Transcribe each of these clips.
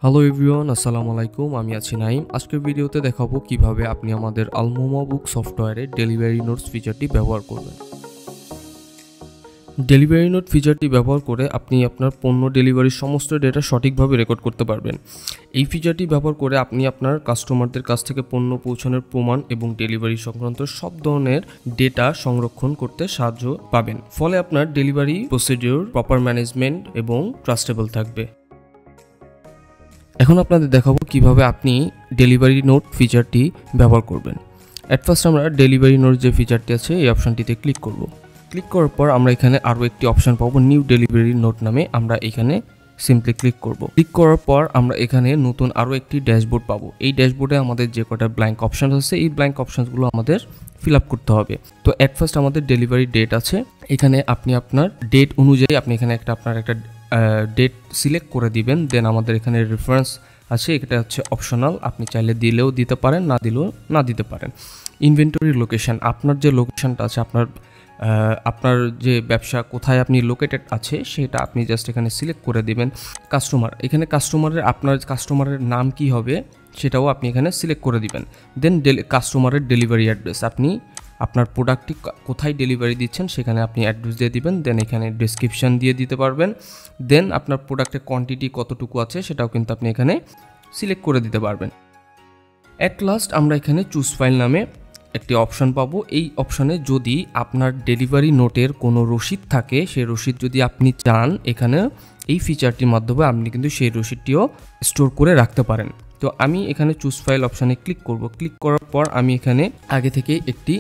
Hello everyone, আসসালামু আলাইকুম। আমি আছি নাইম। আজকের ভিডিওতে দেখাবো কিভাবে আপনি আমাদের আলমোমা বুক সফটওয়্যারে ডেলিভারি নোটস ফিচারটি ব্যবহার করবেন। ডেলিভারি নোট ফিচারটি ব্যবহার করে আপনি আপনার পণ্য ডেলিভারির সমস্ত ডেটা সঠিকভাবে রেকর্ড করতে পারবেন। এই ফিচারটি ব্যবহার করে আপনি আপনার কাস্টমারদের কাছ থেকে পণ্য পৌঁছানোর প্রমাণ এবং ডেলিভারি সংক্রান্ত সব ধরনের ডেটা সংরক্ষণ করতে সাহায্য পাবেন। ফলে আপনার ডেলিভারি প্রসিডিউর প্রপার ম্যানেজমেন্ট এবং ট্রাস্টেবল থাকবে। এখন আপনাদের দেখাবো কিভাবে আপনি ডেলিভারি নোট ফিচারটি ব্যবহার করবেন। অ্যাট ফার্স্ট আমরা ডেলিভারি নোট যে ফিচারটি আছে এই অপশানটিতে ক্লিক করব। ক্লিক করার পর আমরা এখানে আরও একটি অপশান পাবো, নিউ ডেলিভারি নোট নামে। আমরা এখানে সিম্পলি ক্লিক করব। ক্লিক করার পর আমরা এখানে নতুন আরও একটি ড্যাশবোর্ড পাবো। এই ড্যাশবোর্ডে আমাদের যে কটা ব্ল্যাঙ্ক অপশান আছে এই ব্ল্যাঙ্ক অপশানগুলো আমাদের ফিল আপ করতে হবে। তো অ্যাট ফার্স্ট আমাদের ডেলিভারি ডেট আছে, এখানে আপনি আপনার ডেট অনুযায়ী আপনি এখানে আপনার একটা ডেট সিলেক্ট করে দিবেন। দেন আমাদের এখানে রেফারেন্স আছে, এটা হচ্ছে অপশনাল, আপনি চাইলে দিলেও দিতে পারেন, না দিলেও না দিতে পারেন। ইনভেন্টরি লোকেশন, আপনার যে লোকেশনটা আছে, আপনার যে ব্যবসা কোথায় আপনি লোকেটেড আছে সেটা আপনি জাস্ট এখানে সিলেক্ট করে দিবেন। কাস্টমার, এখানে আপনার কাস্টমারের নাম কি হবে সেটাও আপনি এখানে সিলেক্ট করে দিবেন। দেন কাস্টমারের ডেলিভারি অ্যাড্রেস, আপনি আপনার প্রোডাক্টটি কোথায় ডেলিভারি দিচ্ছেন সেখানে আপনি অ্যাড্রেস দিয়ে দিবেন। দেন এখানে ডেসক্রিপশান দিয়ে দিতে পারবেন। দেন আপনার প্রোডাক্টের কোয়ান্টিটি কতটুকু আছে সেটাও কিন্তু আপনি এখানে সিলেক্ট করে দিতে পারবেন। অ্যাট লাস্ট আমরা এখানে চুজ ফাইল নামে একটি অপশান পাবো। এই অপশানে যদি আপনার ডেলিভারি নোটের কোনো রসিদ থাকে, সেই রসিদ যদি আপনি চান, এখানে এই ফিচারটির মাধ্যমে আপনি কিন্তু সেই রসিদটিও স্টোর করে রাখতে পারেন। তো আমি এখানে চুজ ফাইল অপশানে ক্লিক করব। ক্লিক করার পর আমি এখানে আগে থেকে একটি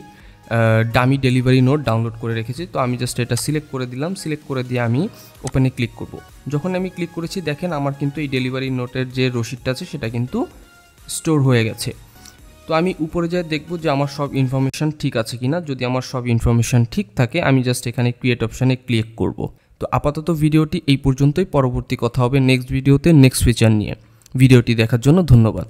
ডামি ডেলিভারি নোট ডাউনলোড করে রেখেছি। তো আমি জাস্ট এটা সিলেক্ট করে দিলাম। সিলেক্ট করে দিয়ে আমি ওপেনে ক্লিক করব। যখন আমি ক্লিক করেছি দেখেন আমার কিন্তু এই ডেলিভারি নোটের যে রসিদটা আছে সেটা কিন্তু স্টোর হয়ে গেছে। তো আমি উপরে যাই দেখব যে আমার সব ইনফরমেশান ঠিক আছে কিনা। যদি আমার সব ইনফরমেশান ঠিক থাকে আমি জাস্ট এখানে ক্রিয়েট অপশানে ক্লিক করব। তো আপাতত ভিডিওটি এই পর্যন্তই। পরবর্তী কথা হবে নেক্সট ভিডিওতে নেক্সট ফিচার নিয়ে। ভিডিওটি দেখার জন্য ধন্যবাদ।